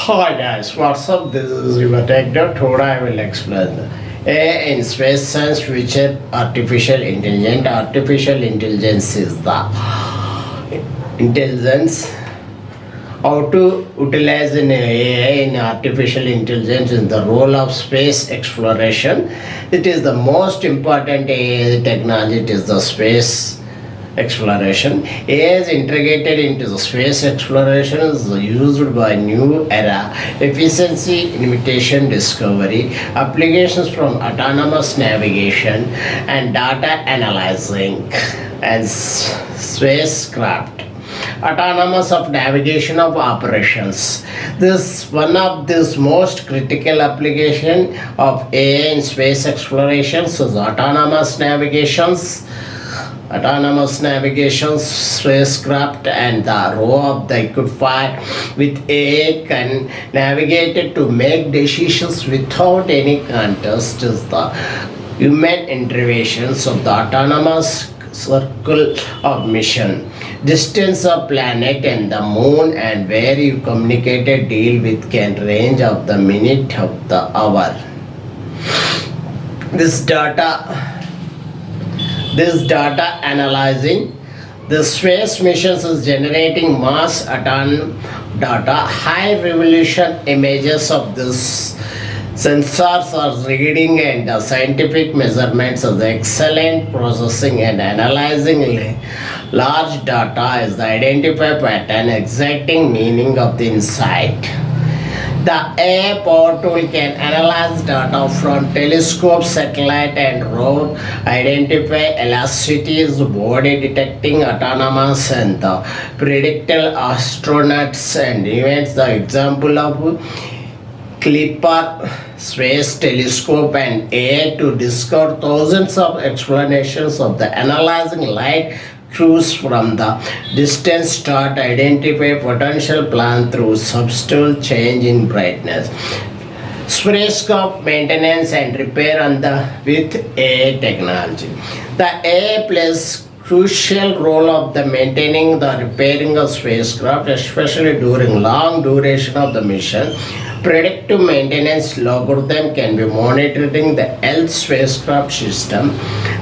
Hi guys, what's up? This is your tech dot. Today I will explain AI in space science future artificial intelligence. Artificial intelligence is the intelligence how to utilize an AI in artificial intelligence in the role of space exploration. It is the most important AI technology. It is the space exploration. AI is integrated into the space exploration is used by new era efficiency imitation discovery applications from autonomous navigation and data analyzing and spacecraft autonomous of navigation of operations. This one of this most critical application of AI in space explorations is autonomous navigation spacecraft and the row of they could fly with AI can navigate it to make decisions without any contest is the human interventions of the autonomous circle of mission distance of planet and the moon and where you communicated deal with can range of the minute of the hour. This data analyzing the space missions is generating mass atom data high resolution images of this sensors are reading and the scientific measurements of the excellent processing and analyzing large data is the identify pattern exacting meaning of the insight. The AI power tool can analyze data from telescope, satellite, and rover, identify elasticities, body detecting autonomous, and the predictable astronauts and events. The example of Clipper Space Telescope and AI to discover thousands of explanations of the analyzing light cues from the distance start identify potential plan through subtle change in brightness. Spacecraft maintenance and repair on the with AI technology. The AI plays crucial role of the maintaining the repairing of spacecraft, especially during long duration of the mission. Predictive maintenance algorithm can be monitoring the health spacecraft system,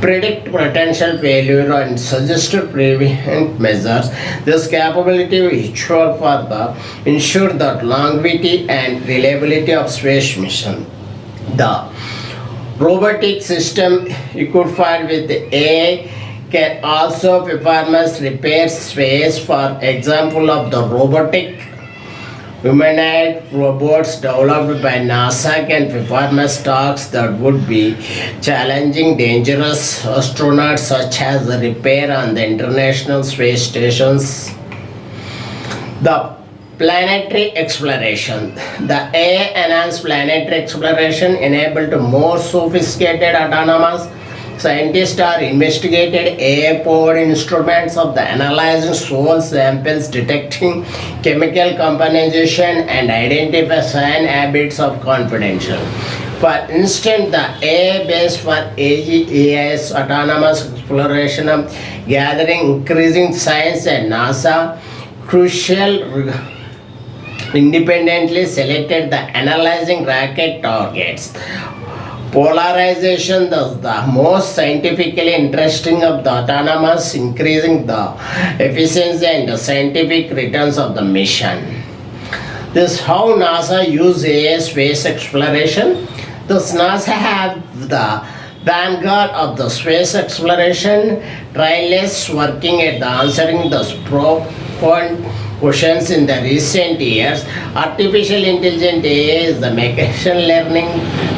predict potential failure and suggest prevent measures. This capability is useful for the ensure that longevity and reliability of space mission. The robotic system equipped with AI can also perform repair space. For example of the robotic humanoid robots developed by NASA can perform tasks that would be challenging dangerous astronauts such as the repair on the International Space Stations. The planetary exploration. The AI enhanced planetary exploration enabled more sophisticated autonomous scientists are investigated AI-powered instruments of the analyzing soil samples, detecting chemical composition, and identify sign habits of confidential. For instance, the AI base for AGAI's autonomous exploration of gathering increasing science and NASA crucial independently selected the analyzing rocket targets. Polarization is the most scientifically interesting of the autonomous, increasing the efficiency and the scientific returns of the mission. This is how NASA use AI space exploration. Thus NASA have the vanguard of the space exploration, tireless working at the answering the profound questions in the recent years. Artificial intelligence AI is the machine learning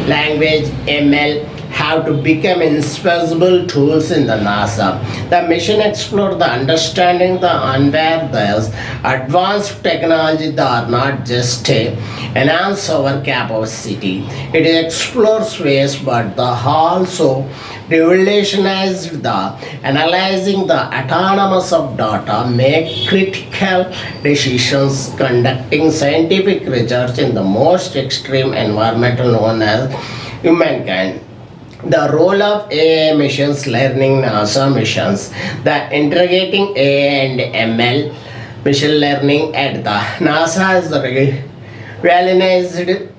language ML have to become indispensable tools in the NASA. The mission explore the understanding the unaware thus advanced technology that are not just enhance our capacity. It explores ways but the also revolutionized the analyzing the autonomous of data, make critical decisions, conducting scientific research in the most extreme environmental known as humankind. The role of AI missions, learning NASA missions, the integrating AI and ML machine learning at the NASA is valorized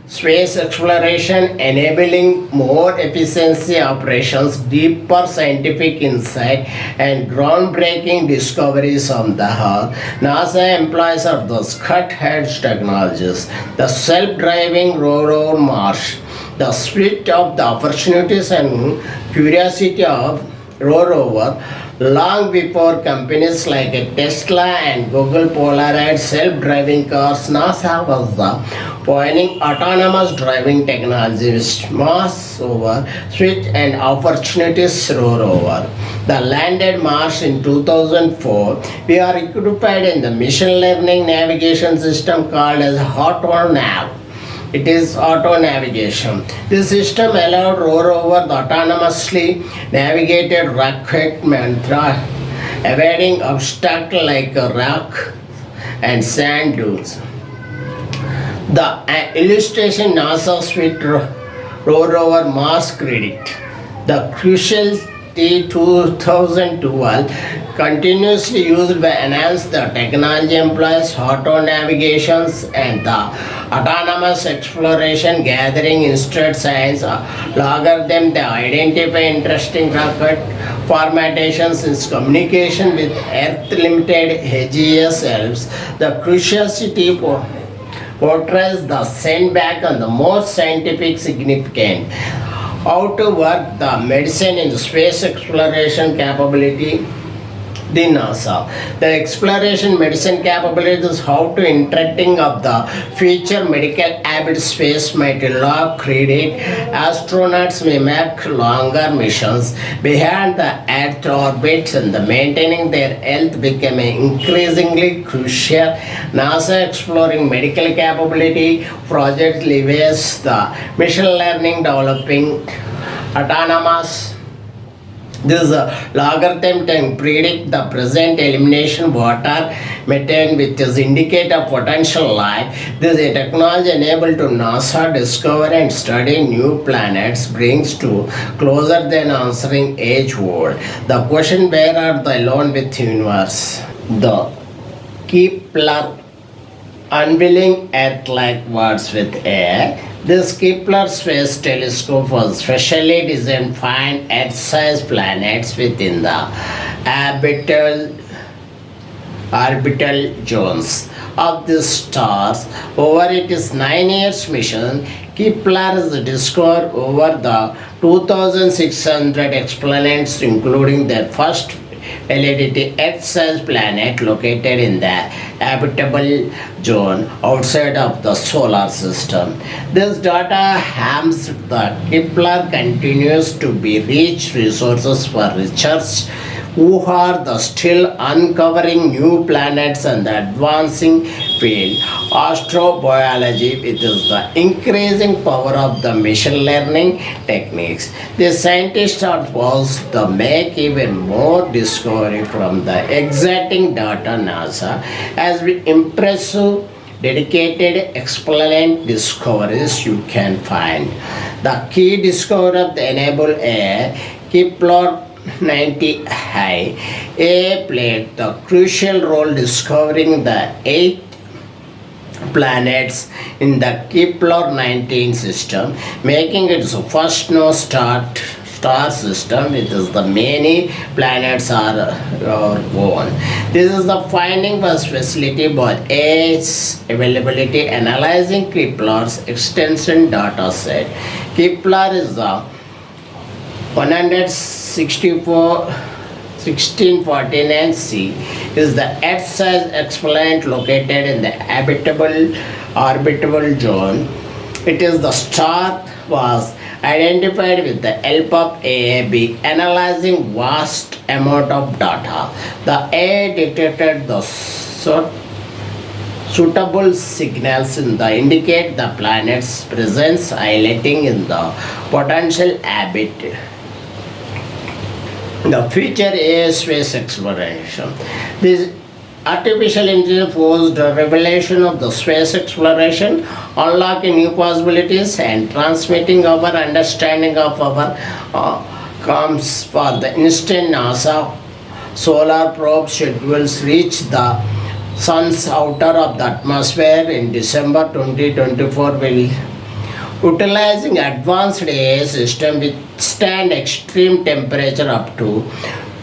space exploration, enabling more efficiency operations, deeper scientific insight, and groundbreaking discoveries on the Earth. NASA employs are those cut-edge technologies, the self-driving rover Mars, the spirit of the opportunities and curiosity of rover long before companies like Tesla and Google polarized self-driving cars. NASA was the pioneering autonomous driving technology with Mars rover switch and opportunities rover. The landed Mars in 2004. We are equipped in the machine learning navigation system called as AutoNav. It is auto navigation. This system allowed rover the autonomously navigated rocket mantra, evading obstacles like a rock and sand dunes. The illustration NASA suite rover Mars credit. The crucial T2012 continuously used by enhance the technology employs auto navigations and the autonomous exploration gathering instead science logarithm they identify interesting rocket formatations in communication with earth limited AGS helps the curiosity portrays the sendback and the most scientific significant how to work the medicine in space exploration capability. The NASA. The exploration medicine capability is how to interacting of the future medical habits space might allow credit. Astronauts may make longer missions beyond the Earth orbits and the maintaining their health become increasingly crucial. NASA exploring medical capability project leverages the machine learning developing autonomous this logarithm can predict the present elimination water methane which is indicator potential life. This is a technology enabled to NASA discover and study new planets brings to closer than answering age world. The question where are the alone with universe? The Kepler unveiling Earth-like words with air. This Kepler Space Telescope was specially designed to find Earth-sized planets within the orbital zones of the stars. Over its 9 years mission, Kepler has discovered over the 2,600 exoplanets, including their first validity Earth-sized planet located in the habitable zone outside of the solar system. This data harms the Kepler continues to be rich resources for research who are the still uncovering new planets and the advancing field astrobiology. It is the increasing power of the machine learning techniques. The scientists are forced to make even more discovery from the exciting data. NASA has been impressive dedicated explained discoveries you can find. The key discovery of the enable a Kepler 90 A played the crucial role discovering the 8 planets in the Kepler 19 system, making it the first known star system which is the many planets are born. This is the finding was facility by its availability analyzing Kepler's extension data set. Kepler is the 164 1649c is the Earth-sized exoplanet located in the habitable orbital zone. It is the star was identified with the help of AAB analyzing vast amount of data. The AA detected the suitable signals in the indicate the planet's presence highlighting in the potential habit. The future is space exploration. This artificial intelligence forced the revelation of the space exploration, unlocking new possibilities and transmitting our understanding of our comes for the instant NASA solar probe schedules reach the Sun's outer of the atmosphere in December 2024 will utilizing advanced AI system withstand extreme temperature up to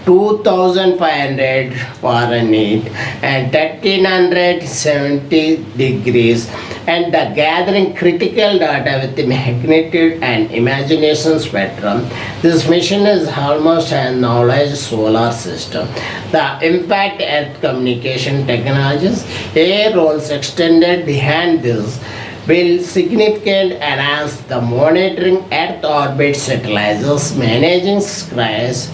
2500 Fahrenheit and 1370 degrees and the gathering critical data with the magnitude and imagination spectrum. This mission is almost a knowledge solar system. The impact Earth communication technologies, AI roles extended behind this will significantly enhance the monitoring Earth orbit satellites, managing skies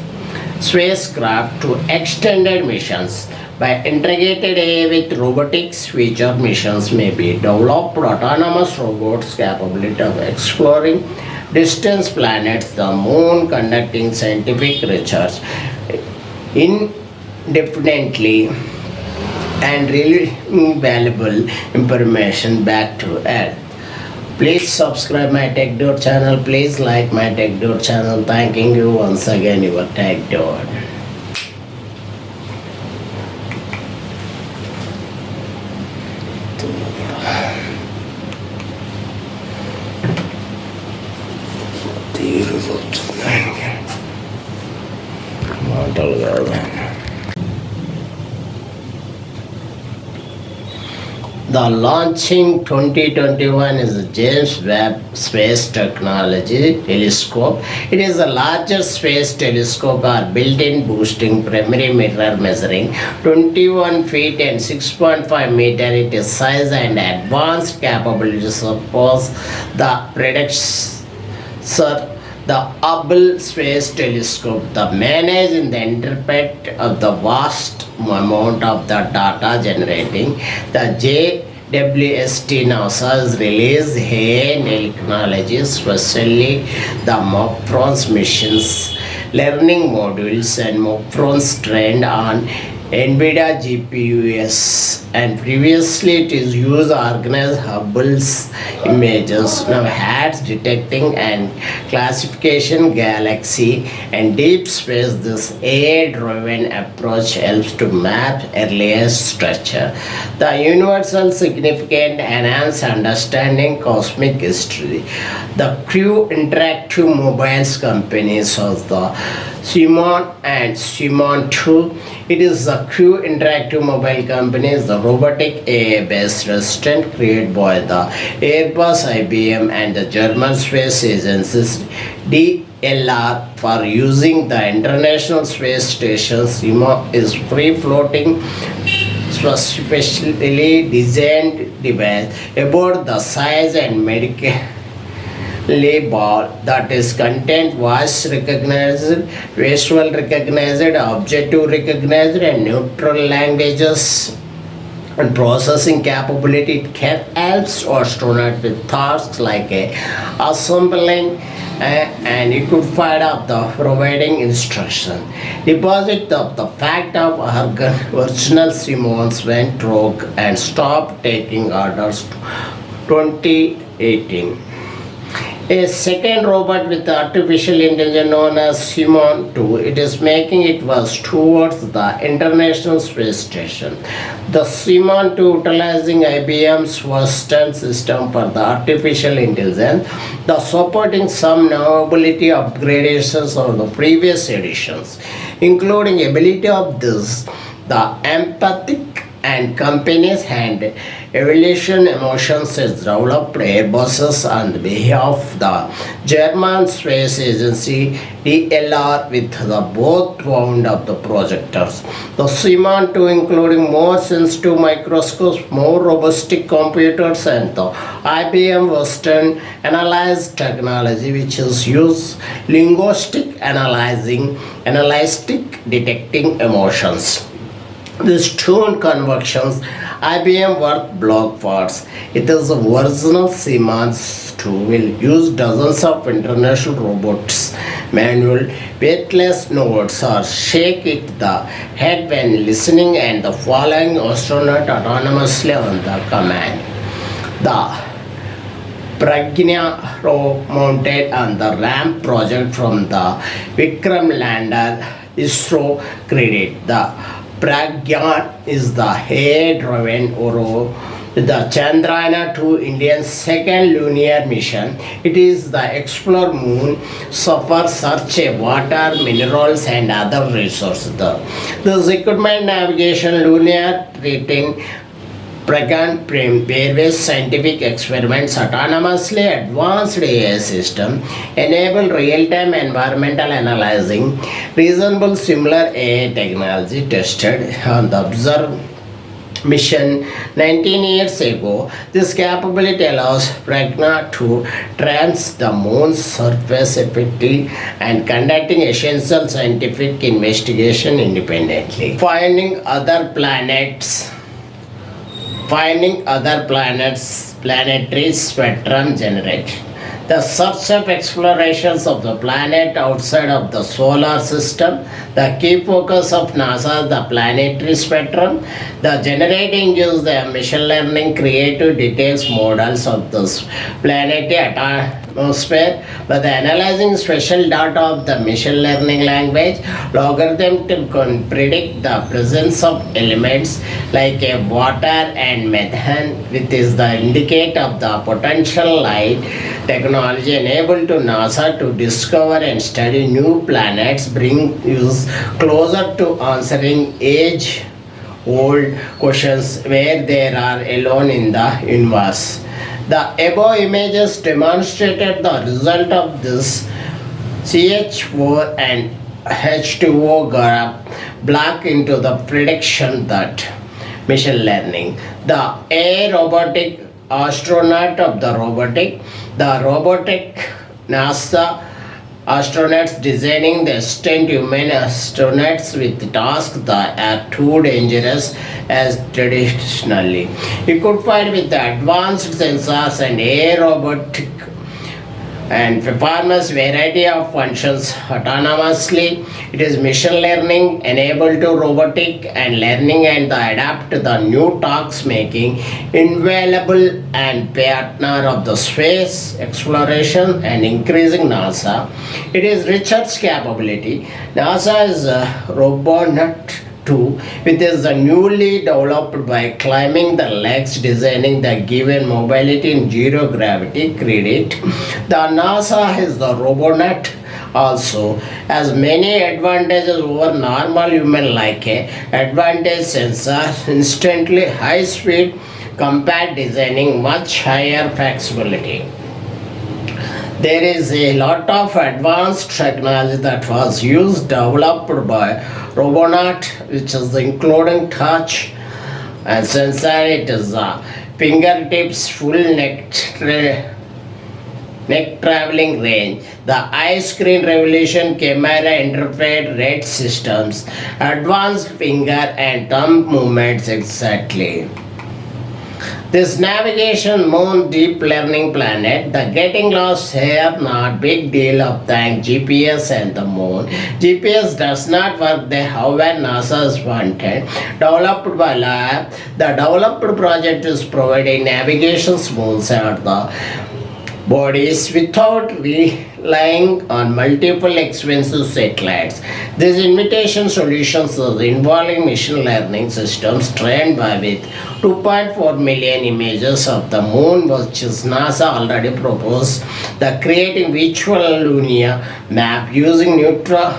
spacecraft to extended missions. By integrated AI with robotics, future missions may be developed autonomous robots capable of exploring distant planets, the moon, conducting scientific research indefinitely and really valuable information back to Earth. Please subscribe my TechDot channel. Please like my TechDot channel. Thanking you once again, your TechDot. The launching 2021 is the James Webb Space Technology Telescope. It is the largest space telescope or built-in boosting primary mirror measuring 21 feet and 6.5 meter. It is size and advanced capabilities suppose the predecessor the Hubble Space Telescope, the manage and the interpret of the vast amount of the data generating. The JWST NASA has released AI technology, especially the Mopron's missions, learning modules and Mopron's trained on NVIDIA GPUs and previously it is used to organize Hubble's images now has detecting and classification galaxy and deep space. This AI-driven approach helps to map earlier structure. The universal significant enhance understanding cosmic history. The Crew Interactive Mobiles companies of the Simon and Simon 2. It is the Crew Interactive Mobile Company, is the robotic AI-based assistant created by the Airbus, IBM, and the German space agencies DLR for using the International Space Station. Simon is free-floating, specially designed device about the size and medical label that is content voice recognized, visual recognized, objective recognized, and neutral languages and processing capability. It can help astronauts with tasks like assembling and it could find out the providing instruction. Deposit of the fact of organ original Simmons went rogue and stopped taking orders 2018. A second robot with artificial intelligence known as Simon 2, it is making it was towards the International Space Station. The Simon 2 utilizing IBM's Western system for the artificial intelligence, the supporting some navigability upgradations of the previous editions, including ability of this, the empathic and companies and evaluation emotions is developed Airbuses on behalf of the German Space Agency DLR with the both round of the projectors. The Simon 2 including more sensitive microscopes, more robust computers and the IBM Western analyze technology which is used linguistic analytic detecting emotions. This tune conversions IBM work block parts. It is a original Siemens 2 will use dozens of international robots, manual, weightless nodes or shake it the head when listening and the following astronaut autonomously on the command. The Pragya mounted on the ramp project from the Vikram lander ISRO credit. The Pragyan is the air-driven rover with the Chandrayaan-2 Indian second lunar mission. It is the explore moon, suffer search water, minerals and other resources. This equipment navigation lunar treating Pragyan various scientific experiments autonomously advanced AI system enable real-time environmental analyzing, reasonable similar AI technology tested on the observed mission 19 years ago. This capability allows Pragna to trans the moon's surface effectively and conducting essential scientific investigation independently. Finding other planets, planetary spectrum generate. The search of explorations of the planet outside of the solar system, the key focus of NASA, the planetary spectrum, the generating use the machine learning creative details models of this planetary atmosphere, but the analyzing special data of the machine learning language logarithm can predict the presence of elements like a water and methane, which is the indicate of the potential light technology enabled to NASA to discover and study new planets, bring us closer to answering age-old questions where there are alone in the universe. The above images demonstrated the result of this CH4 and H2O gap block into the prediction that machine learning. The A robotic astronaut of the robotic NASA astronauts designing the stunt human astronauts with tasks that are too dangerous as traditionally. Equipped with the advanced sensors and air robotic and performs variety of functions autonomously. It is machine learning enabled to robotic and learning and the adapt to the new tasks making invaluable and partner of the space exploration and increasing NASA. It is research capability. NASA is a robot 2, which is newly developed by climbing the legs, designing the given mobility in zero gravity credit. The NASA has the Robonaut also has many advantages over normal human like a advantage sensor, instantly high speed, compact designing, much higher flexibility. There is a lot of advanced technology that was used developed by Robonaut, which is including touch and sensor. It is fingertips, full neck traveling range, the eye screen revolution, camera interface, rate systems, advanced finger and thumb movements exactly. This navigation moon deep learning planet, the getting lost here not big deal of thank GPS and the moon. GPS does not work there however NASA's wanted. Developed by lab, the developed project is providing navigation moons at the bodies without relying on multiple expensive satellites. These invitation solutions are involving machine learning systems trained by with 2.4 million images of the moon, which is NASA already proposed. The creating virtual lunar map using neutral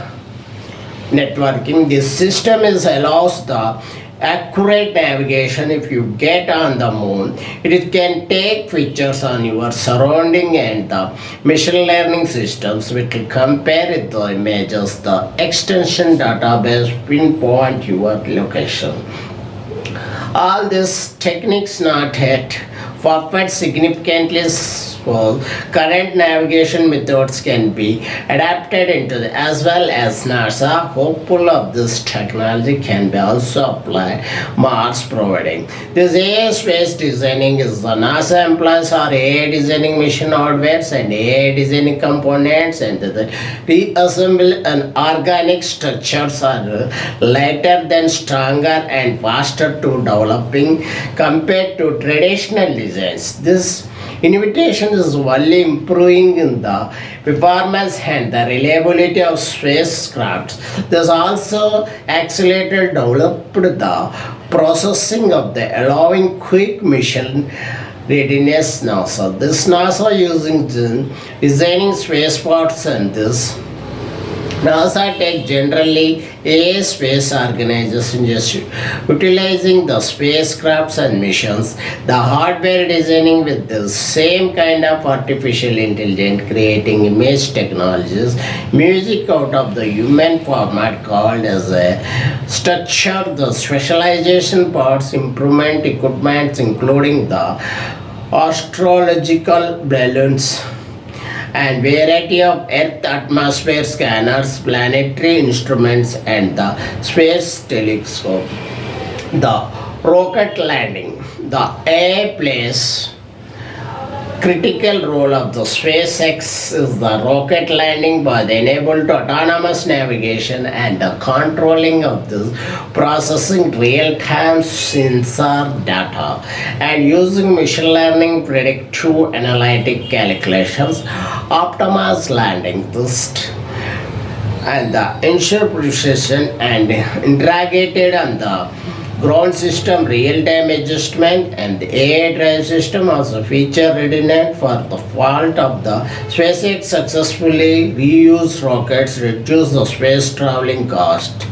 networking. This system is allows the accurate navigation. If you get on the moon, it can take pictures on your surrounding and the machine learning systems which will compare with the images. The extension database pinpoint your location. All these techniques not yet perfect significantly small. Current navigation methods can be adapted into the, as well as NASA hopeful of this technology can be also applied Mars providing. This AI space designing is the NASA employs are AI designing mission hardwares and AI designing components and the reassemble and organic structures are lighter than stronger and faster to developing compared to traditional designs. This invitation innovation is only improving in the performance and the reliability of spacecraft. This also accelerated developed the processing of the allowing quick mission readiness NASA. This NASA using the designing spaceports and this NASA Tech generally a space organization just utilizing the spacecrafts and missions, the hardware designing with the same kind of artificial intelligence, creating image technologies, music out of the human format called as a structure, the specialization parts, improvement equipments including the astrological balloons and variety of Earth atmosphere scanners, planetary instruments, and the space telescope. The rocket landing. The A plays critical role of the SpaceX is the rocket landing by the enable to autonomous navigation and the controlling of the processing real-time sensor data and using machine learning predictive analytic calculations optimize landing test and the ensure precision and interrogated on the ground system real-time adjustment and the AI drive system also feature readiness for the fault of the SpaceX successfully reused rockets reduce the space traveling cost.